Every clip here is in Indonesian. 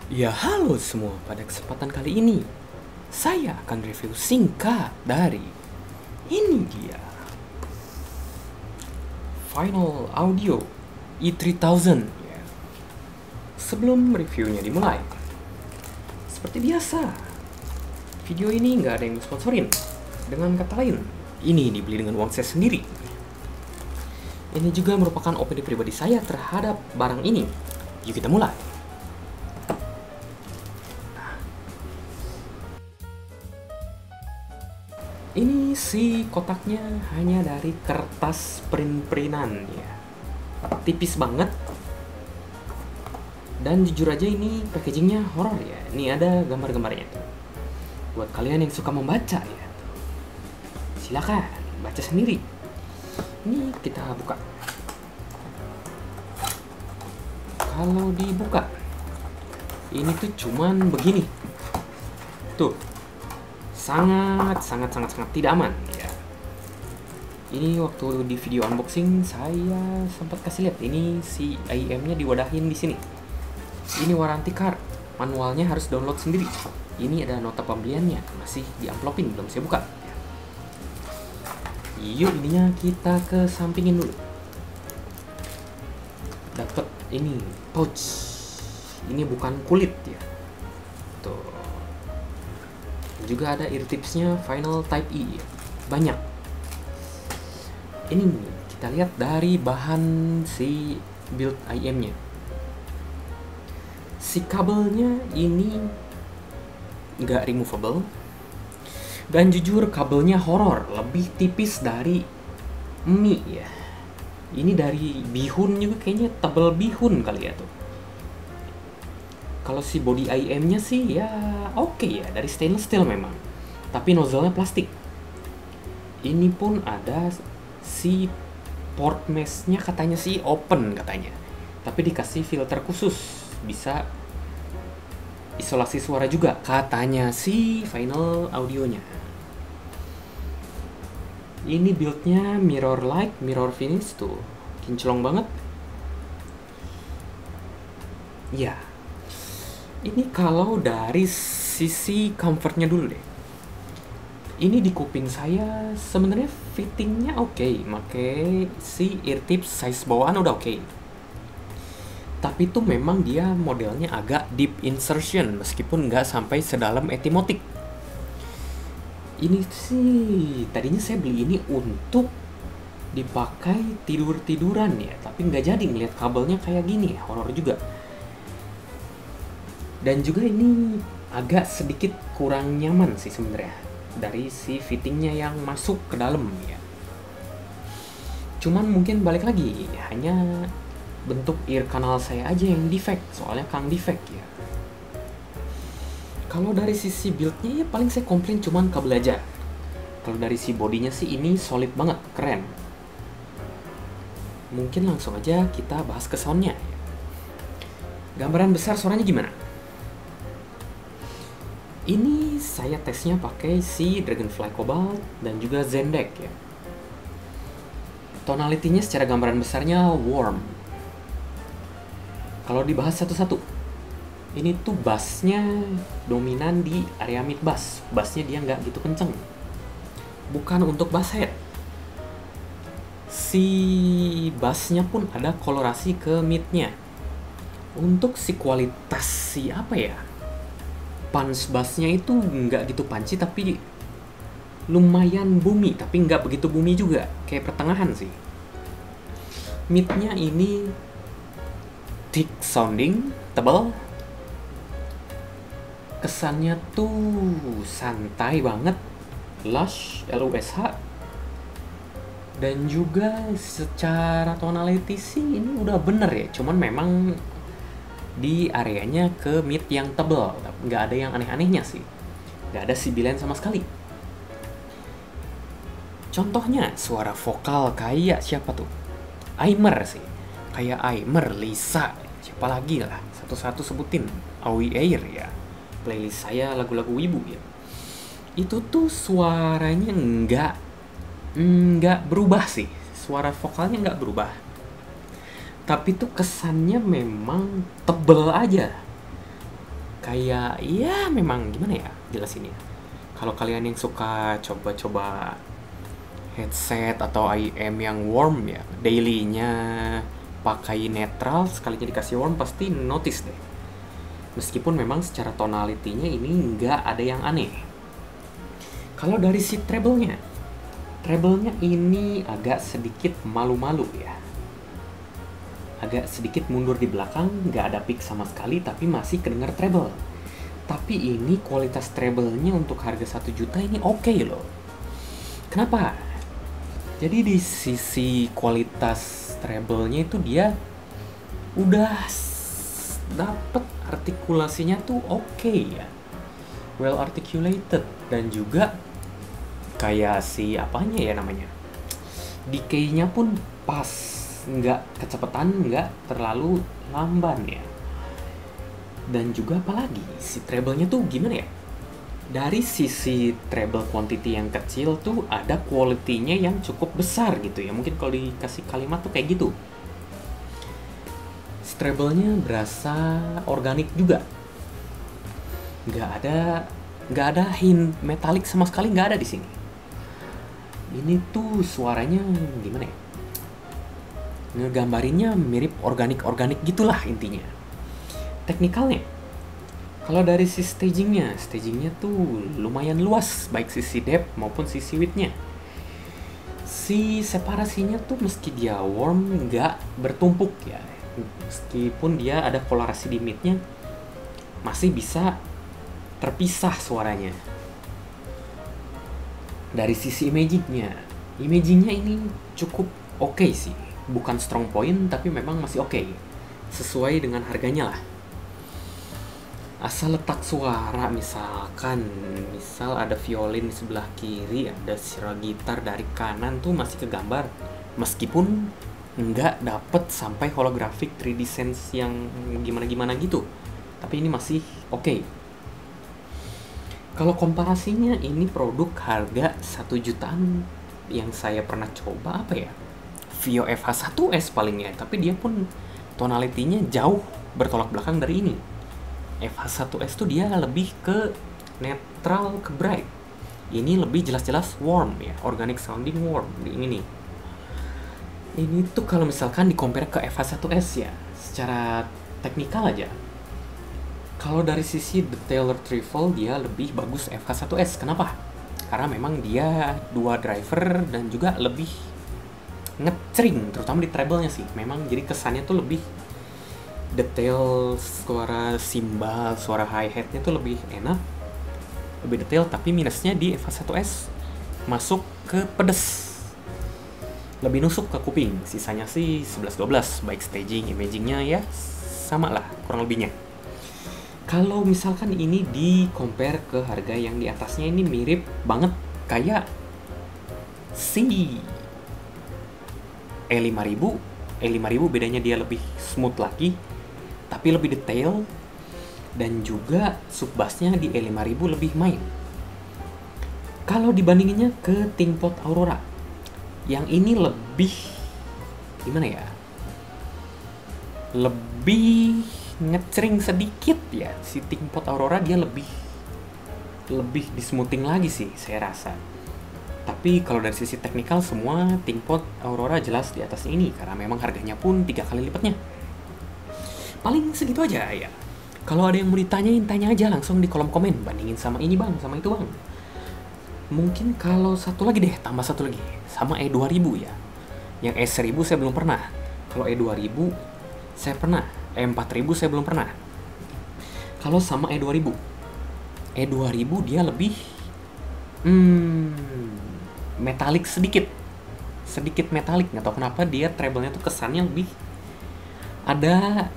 Ya halo semua, pada kesempatan kali ini saya akan review singkat dari ini dia Final Audio E3000 ya. Sebelum reviewnya dimulai, seperti biasa, video ini nggak ada yang sponsorin. Dengan kata lain, ini dibeli dengan uang saya sendiri. Ini juga merupakan opini pribadi saya terhadap barang ini. Yuk kita mulai. Ini si kotaknya hanya dari kertas print-printan ya. Tipis banget. Dan jujur aja ini packagingnya horor ya. Ini ada gambar-gambarnya tuh. Buat kalian yang suka membaca ya, silakan baca sendiri. Ini kita buka. Kalau dibuka, ini tuh cuman begini. Tuh. Sangat tidak aman ya. Ini waktu di video unboxing saya sempat kasih lihat ini si IM-nya diwadahin di sini. Ini warranty card, manualnya harus download sendiri. Ini ada nota pembeliannya, masih di amplopin, belum saya buka. Yuk ininya kita ke sampingin dulu. Dapat ini pouch. Ini bukan kulit ya. Tuh. Juga ada ear tipsnya Final Type E ya. Banyak. Ini kita lihat dari bahan si build IM-nya. Si kabelnya ini nggak removable. Dan jujur kabelnya horor, lebih tipis dari Mi ya. Ini dari bihun juga kayaknya tebel bihun kali ya tuh. Kalau si body IM-nya sih ya oke ya, dari stainless steel memang. Tapi nozzle-nya plastik. Ini pun ada si port mesh-nya katanya sih open katanya. Tapi dikasih filter khusus, bisa isolasi suara juga katanya si Final Audionya. Ini build-nya mirror light, mirror finish tuh. Kinclong banget. Ya. Ini kalau dari sisi comfortnya dulu deh. Ini di kuping saya sebenarnya fittingnya oke. Pakai si ear tips size bawahan udah oke. Tapi itu memang dia modelnya agak deep insertion meskipun nggak sampai sedalam etimotik. Ini sih tadinya saya beli ini untuk dipakai tidur-tiduran ya, tapi nggak jadi ngeliat kabelnya kayak gini, horor juga. Dan juga ini agak sedikit kurang nyaman sih sebenarnya dari si fittingnya yang masuk ke dalam ya. Cuman mungkin balik lagi, hanya bentuk ear kanal saya aja yang defect, soalnya kang defect ya. Kalau dari sisi build-nya ya paling saya komplain cuman kabel aja. Kalau dari si bodinya sih ini solid banget, keren. Mungkin langsung aja kita bahas ke soundnya. Gambaran besar suaranya gimana? Ini saya tesnya pakai si Dragonfly Cobalt dan juga Zendek ya. Tonalitinya secara gambaran besarnya warm. Kalau dibahas satu-satu, ini tuh bassnya dominan di area mid bass. Bassnya dia nggak gitu kenceng. Bukan untuk bass head. Si bassnya pun ada kolorasi ke midnya. Untuk si kualitas si apa ya? Punch bassnya itu nggak gitu punchy tapi lumayan boomy, tapi nggak begitu boomy juga, kayak pertengahan sih. Midnya ini thick sounding, tebal. Kesannya tuh santai banget, lush, LUSH. Dan juga secara tonality sih ini udah bener ya, cuman memang di areanya ke mid yang tebal, nggak ada yang aneh-anehnya sih, nggak ada sibilan sama sekali. Contohnya suara vokal kayak siapa tuh? Aimer sih, kayak Aimer, Lisa, siapa lagi lah, satu-satu sebutin. Awi Air ya, playlist saya lagu-lagu wibu ya. Itu tuh suaranya nggak berubah sih, suara vokalnya nggak berubah. Tapi tuh kesannya memang tebel aja. kayak ya memang gimana ya jelasinnya. Kalau kalian yang suka coba-coba headset atau IM yang warm ya, dailynya pakai netral, sekalinya dikasih warm pasti notice deh. Meskipun memang secara tonalitinya ini nggak ada yang aneh. Kalau dari si treble-nya ini agak sedikit malu-malu ya. Agak sedikit mundur di belakang, nggak ada pick sama sekali, tapi masih kedengar treble. Tapi ini kualitas treble-nya untuk harga 1 juta ini oke loh. Kenapa? Jadi di sisi kualitas treble-nya itu dia udah dapet artikulasinya tuh oke ya. Well articulated, dan juga kayak si apanya ya namanya, decay-nya pun pas, nggak kecepatan, nggak terlalu lamban ya. Dan juga apalagi si treble-nya tuh gimana ya, dari sisi treble quantity yang kecil tuh ada quality-nya yang cukup besar gitu ya. Mungkin kalau dikasih kalimat tuh kayak gitu, si treble-nya berasa organik juga, nggak ada hint metalik sama sekali, nggak ada di sini. Ini tuh suaranya gimana ya, ngegambarinnya mirip organik gitulah intinya. Teknikalnya, kalau dari si stagingnya tuh lumayan luas, baik sisi depth maupun sisi width-nya. Si separasinya tuh meski dia warm nggak bertumpuk ya, meskipun dia ada kolorasi di mid-nya masih bisa terpisah suaranya. Dari sisi imagingnya ini cukup oke sih, bukan strong point tapi memang masih oke, sesuai dengan harganya lah. Asal letak suara, misal ada violin di sebelah kiri, ada suara gitar dari kanan tuh masih kegambar, meskipun nggak dapet sampai holographic 3D sense yang gimana gitu, tapi ini masih oke. Kalau komparasinya, ini produk harga 1 jutaan yang saya pernah coba apa ya, Vio FH1S palingnya, tapi dia pun tonalitinya jauh bertolak belakang dari ini. FH1S tuh dia lebih ke netral ke bright. Ini lebih jelas-jelas warm ya, organic sounding warm di ini. Ini tuh kalau misalkan di compare ke FH1S ya, secara teknikal aja. Kalau dari sisi detail retrieval dia lebih bagus FH1S. Kenapa? Karena memang dia 2 driver dan juga lebih ngecering, terutama di treble-nya sih. Memang jadi kesannya tuh lebih detail, suara simbal, suara hi-hat-nya tuh lebih enak, lebih detail. Tapi minusnya di FH1S masuk ke pedes, lebih nusuk ke kuping. Sisanya sih 11-12, baik staging, imagingnya ya sama lah kurang lebihnya. Kalau misalkan ini di compare ke harga yang di atasnya, ini mirip banget kayak si E5000. E5000 bedanya dia lebih smooth lagi, tapi lebih detail, dan juga sub-bassnya di E5000 lebih main. Kalau dibandinginnya ke Thinkpod Aurora, yang ini lebih gimana ya, lebih ngecering sedikit ya. Si Thinkpod Aurora dia lebih di smoothing lagi sih saya rasa. Tapi kalau dari sisi teknikal semua Thinkpod Aurora jelas di atasnya ini, karena memang harganya pun 3 kali lipatnya. Paling segitu aja ya. Kalau ada yang mau ditanyain, tanya aja langsung di kolom komen, bandingin sama ini bang, sama itu bang. Mungkin kalau satu lagi deh, tambah satu lagi, sama E2000 ya. Yang E1000 saya belum pernah. Kalau E2000 saya pernah, E4000 saya belum pernah. Kalau sama E2000 dia lebih metalik sedikit metalik, nggak tahu kenapa dia treble-nya tuh kesannya lebih ada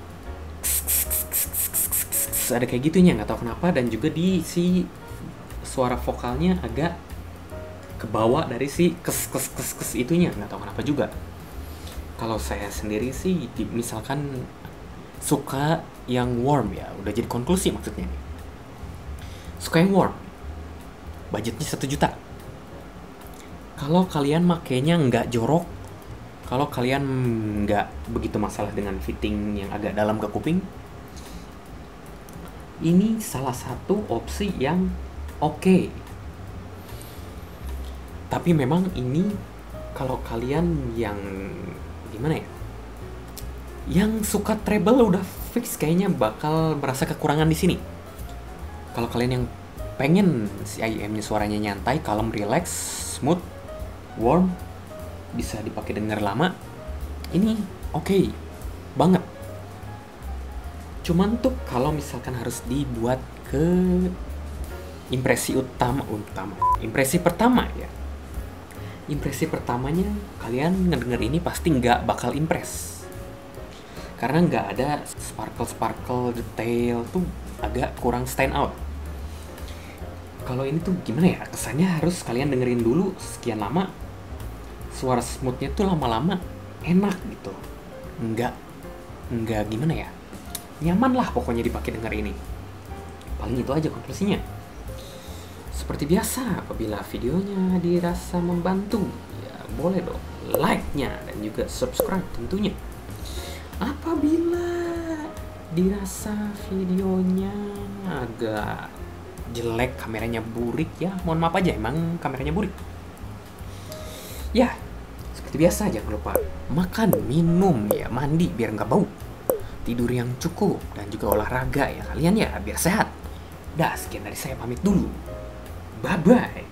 kayak gitunya, nggak tahu kenapa. Dan juga di si suara vokalnya agak kebawa dari si kes itunya, nggak tahu kenapa juga. Kalau saya sendiri sih misalkan suka yang warm ya, udah jadi konklusi maksudnya nih. Suka yang warm, budgetnya 1 juta. Kalau kalian makainya nggak jorok, kalau kalian nggak begitu masalah dengan fitting yang agak dalam ke kuping, ini salah satu opsi yang oke. Tapi memang ini kalau kalian yang gimana ya, yang suka treble udah fix kayaknya bakal merasa kekurangan di sini. Kalau kalian yang pengen si IEM-nya suaranya nyantai, kalem, relax, smooth, warm, bisa dipakai denger lama, ini oke banget. Cuman tuh kalau misalkan harus dibuat ke impresi impresi pertama ya. Impresi pertamanya kalian ngedenger ini pasti nggak bakal impress. Karena nggak ada sparkle detail, tuh agak kurang stand out. Kalau ini tuh gimana ya, kesannya harus kalian dengerin dulu sekian lama, suara smoothnya tuh lama-lama enak gitu, nggak gimana ya, nyaman lah pokoknya dipakai denger ini. Paling itu aja konklusinya. Seperti biasa, apabila videonya dirasa membantu, ya boleh dong like-nya dan juga subscribe tentunya. Apabila dirasa videonya agak jelek, kameranya burik, ya mohon maaf aja, emang kameranya burik. Ya, seperti biasa jangan lupa makan, minum, ya mandi biar nggak bau, tidur yang cukup, dan juga olahraga ya kalian ya biar sehat. Dah, sekian dari saya, pamit dulu. Bye-bye.